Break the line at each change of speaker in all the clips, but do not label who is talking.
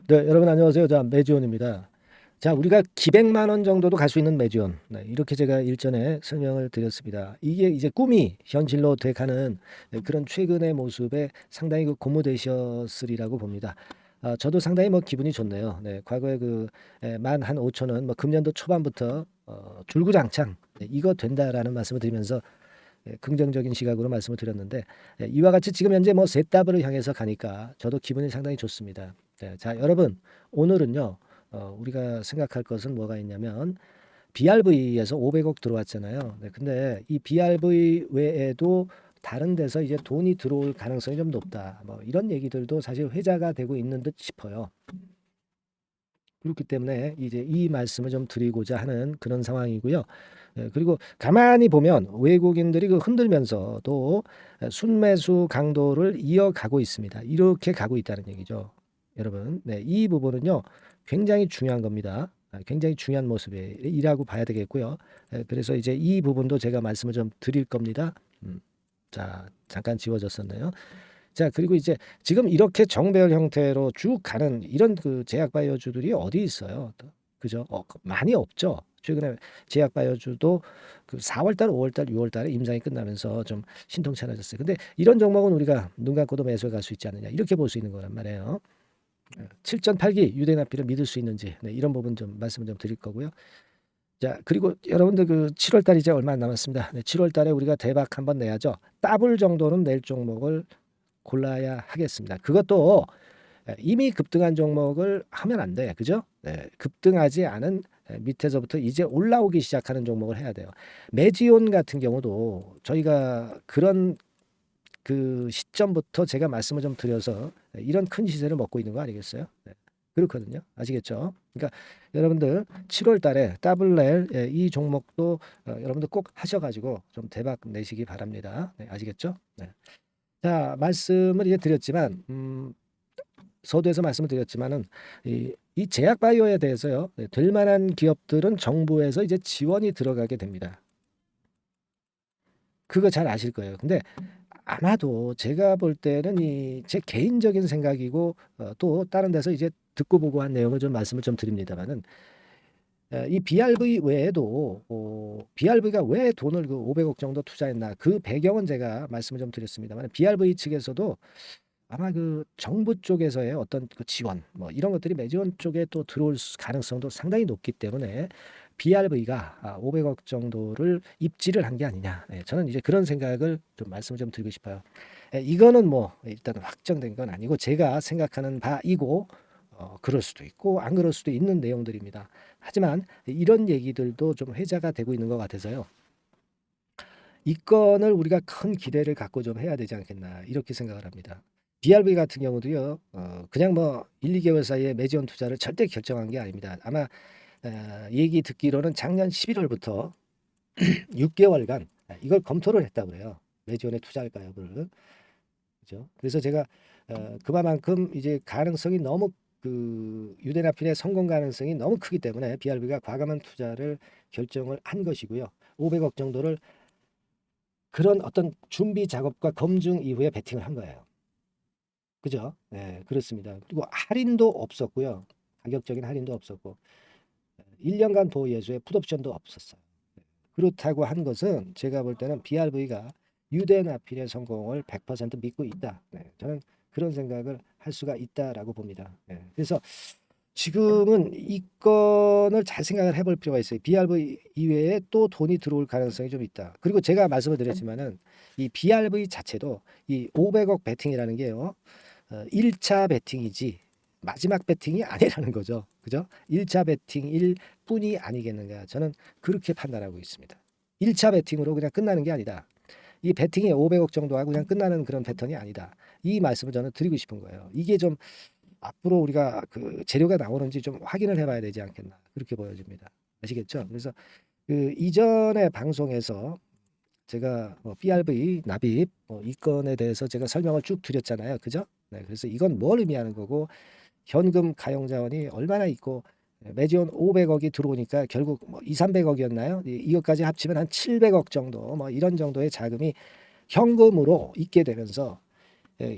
네, 여러분 안녕하세요. 자, 매지원입니다. 자, 우리가 기백만 원 정도도 갈 수 있는 매지원. 네, 이렇게 제가 일전에 설명을 드렸습니다. 이게 이제 꿈이 현실로 돼가는 그런 최근의 모습에 상당히 고무되셨으리라고 봅니다. 저도 상당히 기분이 좋네요. 네, 과거에 만 한 5천 원, 금년도 초반부터 줄구장창 이거 된다라는 말씀을 드리면서 긍정적인 시각으로 말씀을 드렸는데 이와 같이 지금 현재 셋더블을 향해서 가니까 저도 기분이 상당히 좋습니다. 네, 자, 여러분 오늘은요 우리가 생각할 것은 뭐가 있냐면 BRV에서 500억 들어왔잖아요. 네, 근데 이 BRV 외에도 다른 데서 이제 돈이 들어올 가능성이 좀 높다. 이런 얘기들도 사실 회자가 되고 있는 듯 싶어요. 그렇기 때문에 이제 이 말씀을 좀 드리고자 하는 그런 상황이고요. 그리고 가만히 보면 외국인들이 흔들면서도 순매수 강도를 이어가고 있습니다. 이렇게 가고 있다는 얘기죠. 여러분, 네, 이 부분은요 굉장히 중요한 겁니다. 굉장히 중요한 모습이라고 봐야 되겠고요. 그래서 이제 이 부분도 제가 말씀을 좀 드릴 겁니다. 자, 잠깐 지워졌었네요. 자, 그리고 이제 지금 이렇게 정배열 형태로 쭉 가는 이런 제약 바이오주들이 어디 있어요? 그죠? 많이 없죠. 최근에 제약 바이오주도 4월 달, 5월 달, 6월 달에 임상이 끝나면서 좀 신통찮아졌어요. 근데 이런 종목은 우리가 눈 감고도 매수해 갈 수 있지 않느냐. 이렇게 볼 수 있는 거란 말이에요. 7.8기 유대나피를 믿을 수 있는지 이런 부분 좀 말씀을 좀 드릴 거고요. 자, 그리고 여러분들 7월 달이 이제 얼마 안 남았습니다. 7월 달에 우리가 대박 한번 내야죠. 더블 정도는 낼 종목을 골라야 하겠습니다. 그것도 이미 급등한 종목을 하면 안 돼. 그죠? 네, 급등하지 않은 밑에서부터 이제 올라오기 시작하는 종목을 해야 돼요. 메지온 같은 경우도 저희가 그런 시점부터 제가 말씀을 좀 드려서 이런 큰 시세를 먹고 있는 거 아니겠어요? 네, 그렇거든요. 아시겠죠? 그러니까 여러분들 7월 달에 더블렐 이 종목도 여러분들 꼭 하셔가지고 좀 대박 내시기 바랍니다. 네, 아시겠죠? 네. 자, 말씀을 이제 드렸지만 서두에서 말씀을 드렸지만은 이 제약 바이오에 대해서요. 될 만한 기업들은 정부에서 이제 지원이 들어가게 됩니다. 그거 잘 아실 거예요. 근데 아마도 제가 볼 때는 제 개인적인 생각이고 또 다른 데서 이제 듣고 보고 한 내용을 좀 말씀을 좀 드립니다만은 이 BRV 외에도 BRV가 왜 돈을 500억 정도 투자했나 그 배경은 제가 말씀을 좀 드렸습니다만 BRV 측에서도 아마 정부 쪽에서의 어떤 지원 이런 것들이 매지원 쪽에 또 들어올 가능성도 상당히 높기 때문에 BRV가 500억 정도를 입지를 한 게 아니냐. 저는 이제 그런 생각을 좀 말씀을 좀 드리고 싶어요. 이거는 일단 확정된 건 아니고 제가 생각하는 바이고 그럴 수도 있고 안 그럴 수도 있는 내용들입니다. 하지만 이런 얘기들도 좀 회자가 되고 있는 것 같아서요. 이 건을 우리가 큰 기대를 갖고 좀 해야 되지 않겠나 이렇게 생각을 합니다. BRV 같은 경우도요. 그냥 1, 2개월 사이에 매지원 투자를 절대 결정한 게 아닙니다. 아마 얘기 듣기로는 작년 11월부터 6개월간 이걸 검토를 했다고 그래요. 매지원에 투자할까 여부를. 그죠? 그래서 제가 그만큼 이제 가능성이 너무 유대나필의 성공 가능성이 너무 크기 때문에 BRV가 과감한 투자를 결정을 한 것이고요. 500억 정도를 그런 어떤 준비 작업과 검증 이후에 베팅을 한 거예요. 그죠? 네, 그렇습니다. 그리고 할인도 없었고요. 가격적인 할인도 없었고 1년간 보호 예수에 풋옵션도 없었어요. 그렇다고 한 것은 제가 볼 때는 BRV가 유대나필의 성공을 100% 믿고 있다. 네, 저는 그런 생각을 할 수가 있다라고 봅니다. 네, 그래서 지금은 이 건을 잘 생각을 해볼 필요가 있어요. BRV 이외에 또 돈이 들어올 가능성이 좀 있다. 그리고 제가 말씀을 드렸지만은 이 BRV 자체도 이 500억 베팅이라는 게요. 1차 베팅이지 마지막 베팅이 아니라는 거죠. 그죠? 1차 베팅일 뿐이 아니겠는가. 저는 그렇게 판단하고 있습니다. 1차 베팅으로 그냥 끝나는 게 아니다. 이 베팅이 500억 정도 하고 그냥 끝나는 그런 패턴이 아니다. 이 말씀을 저는 드리고 싶은 거예요. 이게 좀 앞으로 우리가 재료가 나오는지 좀 확인을 해봐야 되지 않겠나. 그렇게 보여집니다. 아시겠죠? 그래서 이전의 방송에서 제가 BRV 납입 이 건에 대해서 제가 설명을 쭉 드렸잖아요. 그죠? 네, 그래서 이건 뭘 의미하는 거고 현금 가용 자원이 얼마나 있고 매지원 500억이 들어오니까 결국 2, 300억이었나요? 이것까지 합치면 한 700억 정도 이런 정도의 자금이 현금으로 있게 되면서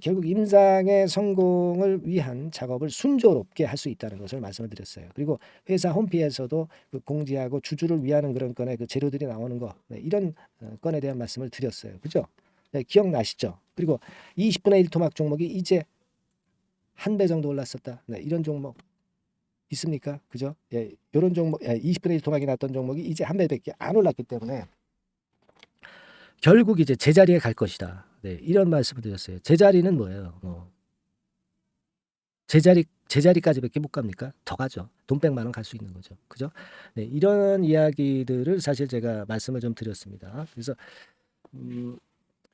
결국 임상의 성공을 위한 작업을 순조롭게 할 수 있다는 것을 말씀을 드렸어요. 그리고 회사 홈페이지에서도 그 공지하고 주주를 위하는 그런 건의 그 재료들이 나오는 거, 이런 건에 대한 말씀을 드렸어요. 그죠? 기억나시죠? 그리고 20분의 1 토막 종목이 이제 한 배 정도 올랐었다. 이런 종목 있습니까? 그죠? 이런 종목, 20분의 1 토막이 났던 종목이 이제 한 배밖에 안 올랐기 때문에 결국 이제 제자리에 갈 것이다. 이런 말씀을 드렸어요. 제자리는 뭐예요? 제자리까지밖에 못 갑니까? 더 가죠. 돈 100만 원 갈 수 있는 거죠. 그죠? 이런 이야기들을 사실 제가 말씀을 좀 드렸습니다. 그래서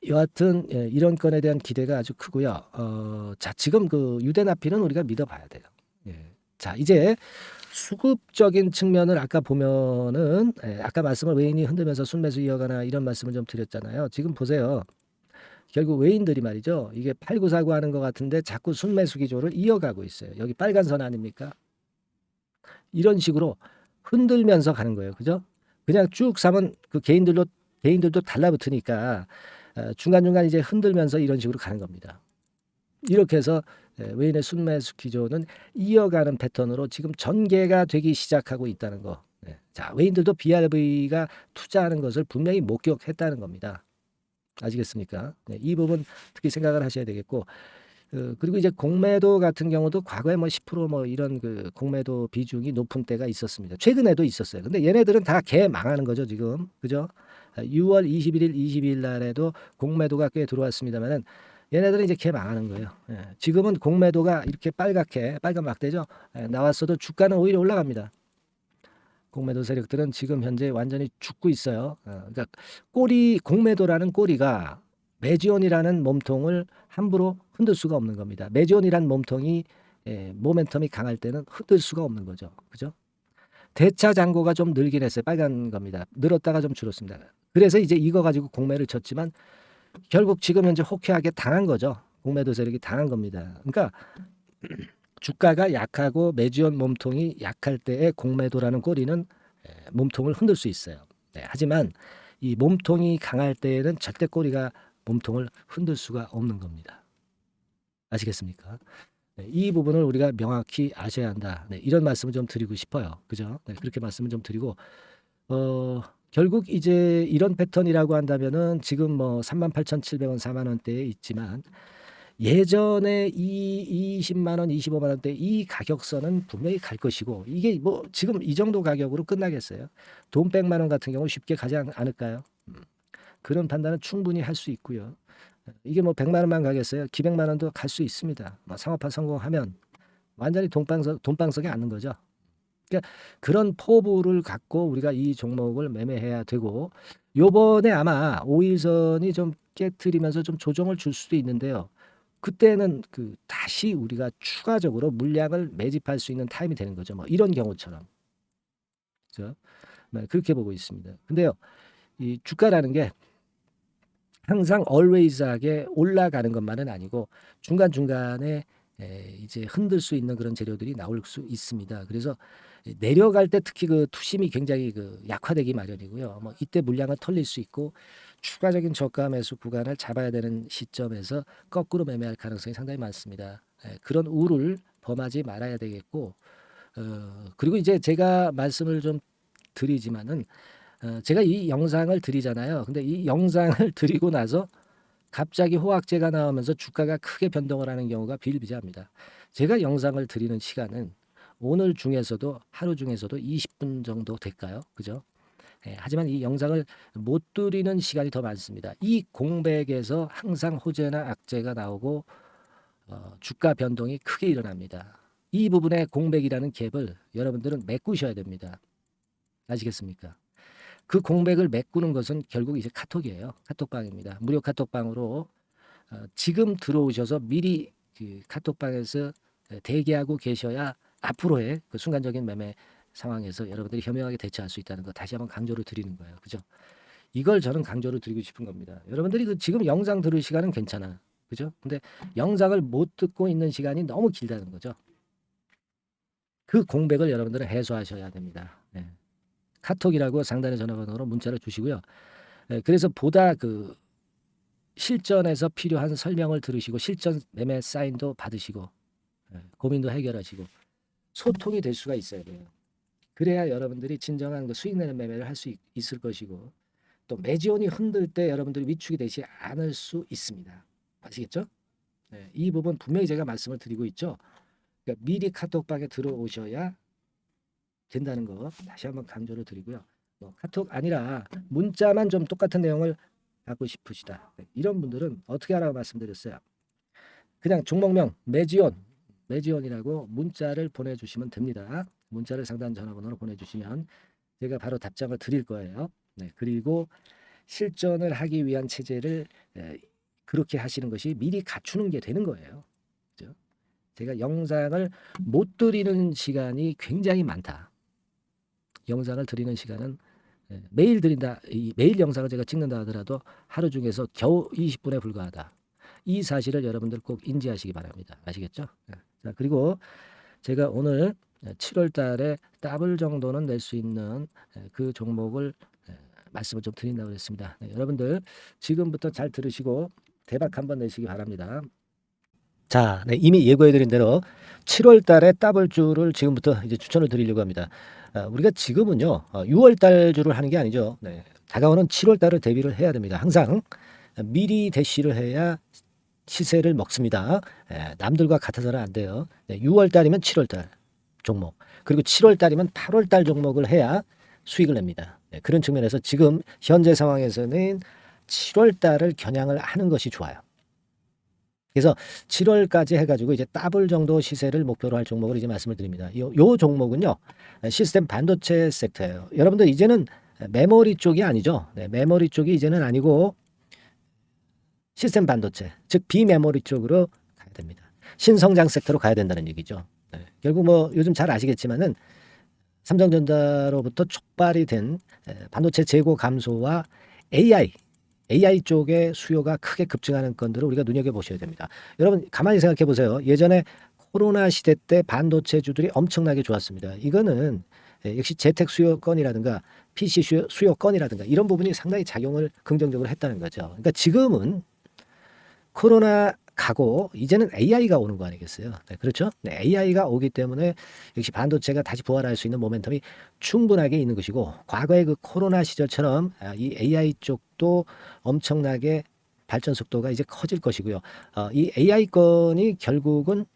여하튼 이런 건에 대한 기대가 아주 크고요. 자, 지금 그 유대나피는 우리가 믿어봐야 돼요. 자, 이제 수급적인 측면을 아까 보면은 아까 말씀을 외인이 흔들면서 순매수 이어가나 이런 말씀을 좀 드렸잖아요. 지금 보세요. 결국 외인들이 말이죠. 이게 팔고 사고 하는 것 같은데 자꾸 순매수 기조를 이어가고 있어요. 여기 빨간 선 아닙니까? 이런 식으로 흔들면서 가는 거예요. 그죠? 그냥 쭉 사면 그 개인들도 달라붙으니까 중간중간 이제 흔들면서 이런 식으로 가는 겁니다. 이렇게 해서 외인의 순매수 기조는 이어가는 패턴으로 지금 전개가 되기 시작하고 있다는 거. 자, 외인들도 BRV가 투자하는 것을 분명히 목격했다는 겁니다. 아시겠습니까? 이 부분 특히 생각을 하셔야 되겠고, 그리고 이제 공매도 같은 경우도 과거에 뭐 10% 이런 그 공매도 비중이 높은 때가 있었습니다. 최근에도 있었어요. 근데 얘네들은 다 개 망하는 거죠, 지금. 그죠? 6월 21일, 22일 날에도 공매도가 꽤 들어왔습니다만은 얘네들은 이제 개 망하는 거예요. 지금은 공매도가 이렇게 빨간 막대죠. 나왔어도 주가는 오히려 올라갑니다. 공매도 세력들은 지금 현재 완전히 죽고 있어요. 그러니까 공매도라는 꼬리가 매지온이라는 몸통을 함부로 흔들 수가 없는 겁니다. 매지온이라는 몸통이 모멘텀이 강할 때는 흔들 수가 없는 거죠. 그죠? 대차 잔고가 좀 늘긴 했어요. 빨간 겁니다. 늘었다가 좀 줄었습니다. 그래서 이제 이거 가지고 공매를 쳤지만 결국 지금 현재 호쾌하게 당한 거죠. 공매도 세력이 당한 겁니다. 그러니까 주가가 약하고 매지온 몸통이 약할 때의 공매도라는 꼬리는 몸통을 흔들 수 있어요. 하지만 이 몸통이 강할 때에는 절대 꼬리가 몸통을 흔들 수가 없는 겁니다. 아시겠습니까? 이 부분을 우리가 명확히 아셔야 한다. 이런 말씀을 좀 드리고 싶어요. 그죠? 그렇게 말씀을 좀 드리고 결국 이제 이런 패턴이라고 한다면은 지금 뭐 38,700원, 4만 원대에 있지만 예전에 이 20만 원, 25만 원대 이 가격선은 분명히 갈 것이고 이게 뭐 지금 이 정도 가격으로 끝나겠어요? 돈 100만 원 같은 경우 쉽게 가지 않을까요? 그런 판단은 충분히 할 수 있고요. 이게 뭐 100만 원만 가겠어요? 기백만 원도 갈 수 있습니다. 뭐 상업화 성공하면 완전히 돈방석에 앉는 거죠. 그러니까 그런 포부를 갖고 우리가 이 종목을 매매해야 되고 요번에 아마 5일선이 좀 깨트리면서 좀 조정을 줄 수도 있는데요. 그때는 그 다시 우리가 추가적으로 물량을 매집할 수 있는 타임이 되는 거죠. 뭐 이런 경우처럼. 그렇죠? 그렇게 보고 있습니다. 근데요. 이 주가라는 게 항상 always하게 올라가는 것만은 아니고 중간중간에 이제 흔들 수 있는 그런 재료들이 나올 수 있습니다. 그래서 내려갈 때 특히 그 투심이 굉장히 그 약화되기 마련이고요. 뭐 이때 물량을 털릴 수 있고 추가적인 저가 매수 구간을 잡아야 되는 시점에서 거꾸로 매매할 가능성이 상당히 많습니다. 그런 우를 범하지 말아야 되겠고 그리고 이제 제가 말씀을 좀 드리지만은 제가 이 영상을 드리잖아요. 근데 이 영상을 드리고 나서 갑자기 호황제가 나오면서 주가가 크게 변동을 하는 경우가 비일비재합니다. 제가 영상을 드리는 시간은 오늘 중에서도 하루 중에서도 20분 정도 될까요? 그죠? 하지만 이 영상을 못 드리는 시간이 더 많습니다. 이 공백에서 항상 호재나 악재가 나오고 주가 변동이 크게 일어납니다. 이 부분의 공백이라는 갭을 여러분들은 메꾸셔야 됩니다. 아시겠습니까? 그 공백을 메꾸는 것은 결국 이제 카톡이에요. 카톡방입니다. 무료 카톡방으로 지금 들어오셔서 미리 그 카톡방에서 대기하고 계셔야 앞으로의 그 순간적인 매매 상황에서 여러분들이 현명하게 대처할 수 있다는 거 다시 한번 강조를 드리는 거예요. 그죠? 이걸 저는 강조를 드리고 싶은 겁니다. 여러분들이 그 지금 영상 들을 시간은 괜찮아. 그죠? 근데 영상을 못 듣고 있는 시간이 너무 길다는 거죠. 그 공백을 여러분들은 해소하셔야 됩니다. 카톡이라고 상단의 전화번호로 문자를 주시고요. 그래서 보다 그 실전에서 필요한 설명을 들으시고 실전 매매 사인도 받으시고 고민도 해결하시고 소통이 될 수가 있어야 돼요. 그래야 여러분들이 진정한 그 수익 내는 매매를 할 수 있을 것이고 또 매지온이 흔들 때 여러분들이 위축이 되지 않을 수 있습니다. 아시겠죠? 이 부분 분명히 제가 말씀을 드리고 있죠. 그러니까 미리 카톡방에 들어오셔야 된다는 거 다시 한번 강조를 드리고요. 카톡 아니라 문자만 좀 똑같은 내용을 갖고 싶으시다. 이런 분들은 어떻게 하라고 말씀드렸어요. 그냥 종목명 매지온이라고 문자를 보내주시면 됩니다. 문자를 상단 전화번호로 보내주시면 제가 바로 답장을 드릴 거예요. 그리고 실전을 하기 위한 체제를 그렇게 하시는 것이 미리 갖추는 게 되는 거예요. 그죠? 제가 영상을 못 드리는 시간이 굉장히 많다. 영상을 드리는 시간은 매일 드린다. 매일 영상을 제가 찍는다 하더라도 하루 중에서 겨우 20분에 불과하다. 이 사실을 여러분들 꼭 인지하시기 바랍니다. 아시겠죠? 자, 그리고 제가 오늘 7월 달에 더블 정도는 낼 수 있는 그 종목을 말씀을 좀 드린다고 했습니다. 여러분들 지금부터 잘 들으시고 대박 한번 내시기 바랍니다. 자, 이미 예고해드린 대로 7월 달에 더블주를 지금부터 이제 추천을 드리려고 합니다. 우리가 지금은요, 6월 달주를 하는 게 아니죠. 다가오는 7월 달을 대비를 해야 됩니다. 항상 미리 대시를 해야 시세를 먹습니다. 남들과 같아서는 안 돼요. 6월 달이면 7월 달 종목, 그리고 7월 달이면 8월 달 종목을 해야 수익을 냅니다. 그런 측면에서 지금 현재 상황에서는 7월 달을 겨냥을 하는 것이 좋아요. 그래서 7월까지 해가지고 이제 더블 정도 시세를 목표로 할 종목을 이제 말씀을 드립니다. 요 종목은요, 시스템 반도체 섹터예요. 여러분들 이제는 메모리 쪽이 아니죠. 메모리 쪽이 이제는 아니고 시스템 반도체, 즉 비메모리 쪽으로 가야 됩니다. 신성장 섹터로 가야 된다는 얘기죠. 결국 뭐 요즘 잘 아시겠지만은 삼성전자로부터 촉발이 된 반도체 재고 감소와 AI 쪽의 수요가 크게 급증하는 건들을 우리가 눈여겨보셔야 됩니다. 여러분 가만히 생각해 보세요. 예전에 코로나 시대 때 반도체주들이 엄청나게 좋았습니다. 이거는 역시 재택 수요건이라든가 PC 수요건이라든가 이런 부분이 상당히 작용을 긍정적으로 했다는 거죠. 그러니까 지금은 코로나 가고 이제는 AI가 오는 거 아니겠어요? 그렇죠? AI가 오기 때문에 역시 반도체가 다시 부활할 수 있는 모멘텀이 충분하게 있는 것이고, 과거의 그 코로나 시절처럼 이 AI 쪽도 엄청나게 발전 속도가 이제 커질 것이고요. 이 AI 건이 결국은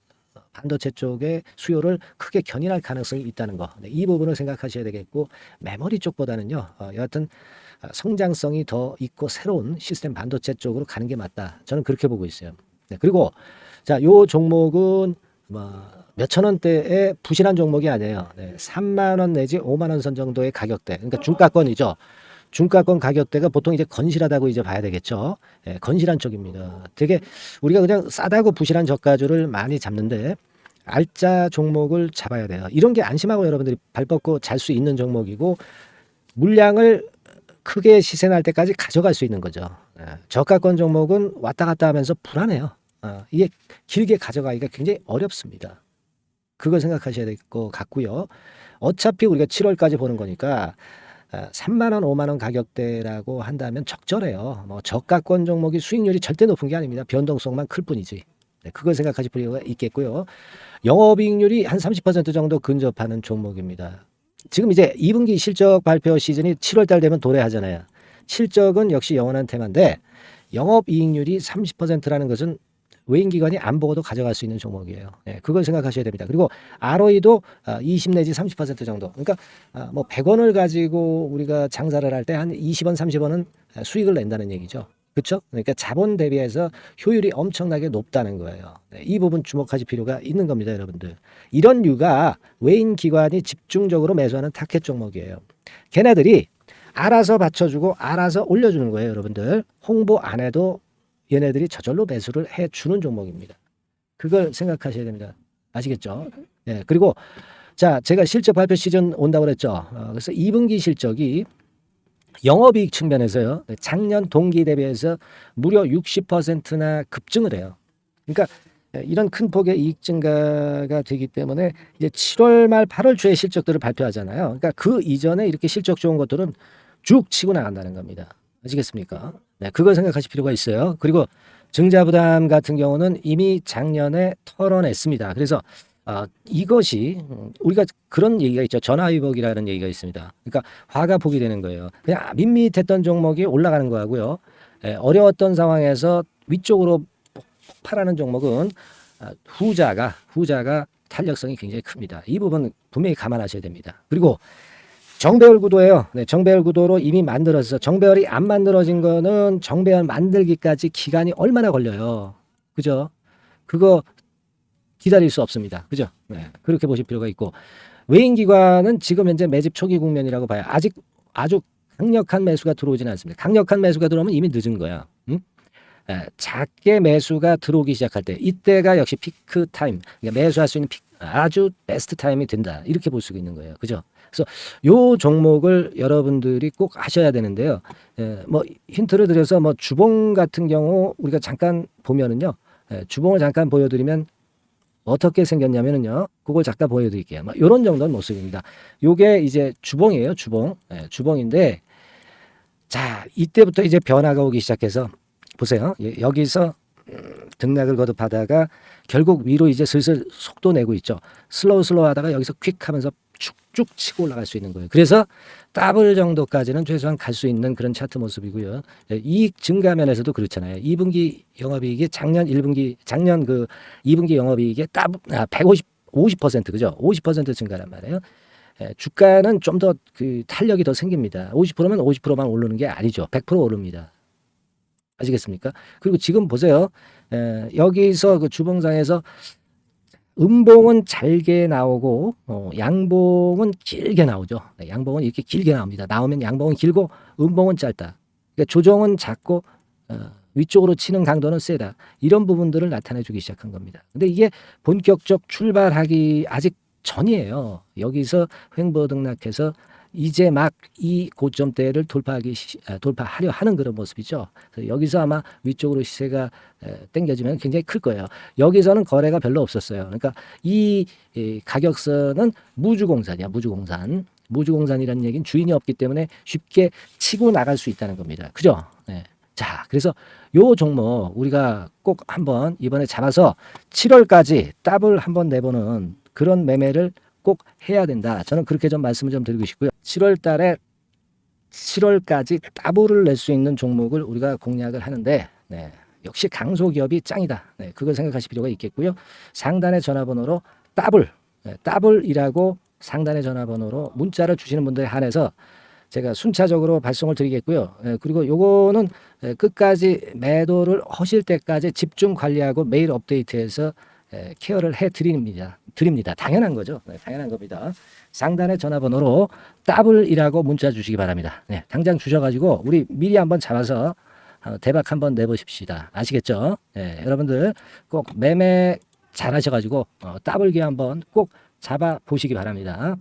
반도체 쪽의 수요를 크게 견인할 가능성이 있다는 거. 이 부분을 생각하셔야 되겠고, 메모리 쪽보다는요, 여하튼 성장성이 더 있고 새로운 시스템 반도체 쪽으로 가는 게 맞다. 저는 그렇게 보고 있어요. 그리고 자, 요 종목은 몇천 원대의 부실한 종목이 아니에요. 3만 원 내지 5만 원 선 정도의 가격대. 그러니까 중가권이죠. 중가권 가격대가 보통 이제 건실하다고 이제 봐야 되겠죠. 건실한 쪽입니다. 되게 우리가 그냥 싸다고 부실한 저가주를 많이 잡는데 알짜 종목을 잡아야 돼요. 이런 게 안심하고 여러분들이 발 뻗고 잘 수 있는 종목이고, 물량을 크게 시세 날 때까지 가져갈 수 있는 거죠. 저가권 종목은 왔다 갔다 하면서 불안해요. 이게 길게 가져가기가 굉장히 어렵습니다. 그걸 생각하셔야 될 것 같고요. 어차피 우리가 7월까지 보는 거니까 3만 원, 5만 원 가격대라고 한다면 적절해요. 뭐 저가권 종목이 수익률이 절대 높은 게 아닙니다. 변동성만 클 뿐이지. 그걸 생각하실 필요가 있겠고요. 영업이익률이 한 30% 정도 근접하는 종목입니다. 지금 이제 2분기 실적 발표 시즌이 7월 달 되면 도래하잖아요. 실적은 역시 영원한 테마인데 영업이익률이 30%라는 것은 외인기관이 안 보고도 가져갈 수 있는 종목이에요. 그걸 생각하셔야 됩니다. 그리고 ROE도 20 내지 30% 정도. 그러니까 뭐 100원을 가지고 우리가 장사를 할 때 한 20원, 30원은 수익을 낸다는 얘기죠. 그렇죠? 그러니까 자본 대비해서 효율이 엄청나게 높다는 거예요. 이 부분 주목하실 필요가 있는 겁니다, 여러분들. 이런 류가 외인 기관이 집중적으로 매수하는 타켓 종목이에요. 걔네들이 알아서 받쳐주고 알아서 올려주는 거예요, 여러분들. 홍보 안 해도 얘네들이 저절로 매수를 해주는 종목입니다. 그걸 생각하셔야 됩니다. 아시겠죠? 그리고 자, 제가 실적 발표 시즌 온다고 그랬죠. 그래서 2분기 실적이 영업이익 측면에서요, 작년 동기 대비해서 무려 60%나 급증을 해요. 그러니까 이런 큰 폭의 이익 증가가 되기 때문에 이제 7월 말 8월 초에 실적들을 발표하잖아요. 그러니까 그 이전에 이렇게 실적 좋은 것들은 쭉 치고 나간다는 겁니다. 아시겠습니까? 네, 그걸 생각하실 필요가 있어요. 그리고 증자부담 같은 경우는 이미 작년에 털어냈습니다. 그래서 이것이 우리가 그런 얘기가 있죠. 전화위복이라는 얘기가 있습니다. 그러니까 화가 폭이 되는 거예요. 그냥 밋밋했던 종목이 올라가는 거하고요. 어려웠던 상황에서 위쪽으로 폭발하는 종목은 후자가 탄력성이 굉장히 큽니다. 이 부분 분명히 감안하셔야 됩니다. 그리고 정배열 구도예요. 네, 정배열 구도로 이미 만들어서 정배열이 안 만들어진 거는 정배열 만들기까지 기간이 얼마나 걸려요. 그죠? 그거 기다릴 수 없습니다. 그죠? 네, 그렇게 보실 필요가 있고 외인기관은 지금 현재 매집 초기 국면이라고 봐요. 아직 아주 강력한 매수가 들어오지는 않습니다. 강력한 매수가 들어오면 이미 늦은 거야. 응? 작게 매수가 들어오기 시작할 때 이때가 역시 피크 타임, 그러니까 매수할 수 있는 아주 베스트 타임이 된다. 이렇게 볼 수 있는 거예요. 그죠? 그래서 요 종목을 여러분들이 꼭 하셔야 되는데요. 뭐 힌트를 드려서 뭐 주봉 같은 경우 우리가 잠깐 보면은요. 주봉을 잠깐 보여드리면 어떻게 생겼냐면은요. 그걸 잠깐 보여드릴게요. 뭐 이런 정도는 모습입니다. 요게 이제 주봉이에요. 주봉. 주봉인데 자 이때부터 이제 변화가 오기 시작해서 보세요. 여기서 등락을 거듭하다가 결국 위로 이제 슬슬 속도 내고 있죠. 슬로우 하다가 여기서 퀵 하면서 쭉쭉 치고 올라갈 수 있는 거예요. 그래서 더블 정도까지는 최소한 갈 수 있는 그런 차트 모습이고요. 이익 증가 면에서도 그렇잖아요. 2분기 영업이익이 작년 2분기 영업이익이 50% 그죠? 50% 증가란 말이에요. 주가는 좀 더 그 탄력이 더 생깁니다. 50%면 50%만 오르는 게 아니죠. 100% 오릅니다. 아시겠습니까? 그리고 지금 보세요. 여기서 그 주봉상에서 음봉은 잘게 나오고 양봉은 길게 나오죠. 네, 양봉은 이렇게 길게 나옵니다. 나오면 양봉은 길고 음봉은 짧다. 그러니까 조정은 작고 위쪽으로 치는 강도는 세다. 이런 부분들을 나타내주기 시작한 겁니다. 근데 이게 본격적 출발하기 아직 전이에요. 여기서 횡보 등락해서 이제 막 이 고점대를 돌파하려 하는 그런 모습이죠. 그래서 여기서 아마 위쪽으로 시세가 당겨지면 굉장히 클 거예요. 여기서는 거래가 별로 없었어요. 그러니까 이 가격선은 무주공산이야. 무주공산이라는 얘기는 주인이 없기 때문에 쉽게 치고 나갈 수 있다는 겁니다. 그죠? 네. 자, 그래서 요 종목 우리가 꼭 한번 이번에 잡아서 7월까지 더블 한번 내보는 그런 매매를 꼭 해야 된다. 저는 그렇게 좀 말씀을 좀 드리고 싶고요. 7월 달에 7월까지 더블을 낼 수 있는 종목을 우리가 공략을 하는데 네, 역시 강소기업이 짱이다. 네, 그걸 생각하실 필요가 있겠고요. 상단의 전화번호로 더블이라고 상단의 전화번호로 문자를 주시는 분들에 한해서 제가 순차적으로 발송을 드리겠고요. 그리고 요거는 끝까지 매도를 하실 때까지 집중 관리하고 매일 업데이트해서 케어를 해 드립니다. 당연한 거죠. 네, 당연한 겁니다. 상단의 전화번호로 더블이라고 문자 주시기 바랍니다. 네, 당장 주셔가지고 우리 미리 한번 잡아서 대박 한번 내보십시다. 아시겠죠? 네, 여러분들 꼭 매매 잘하셔가지고 더블기 한번 꼭 잡아 보시기 바랍니다.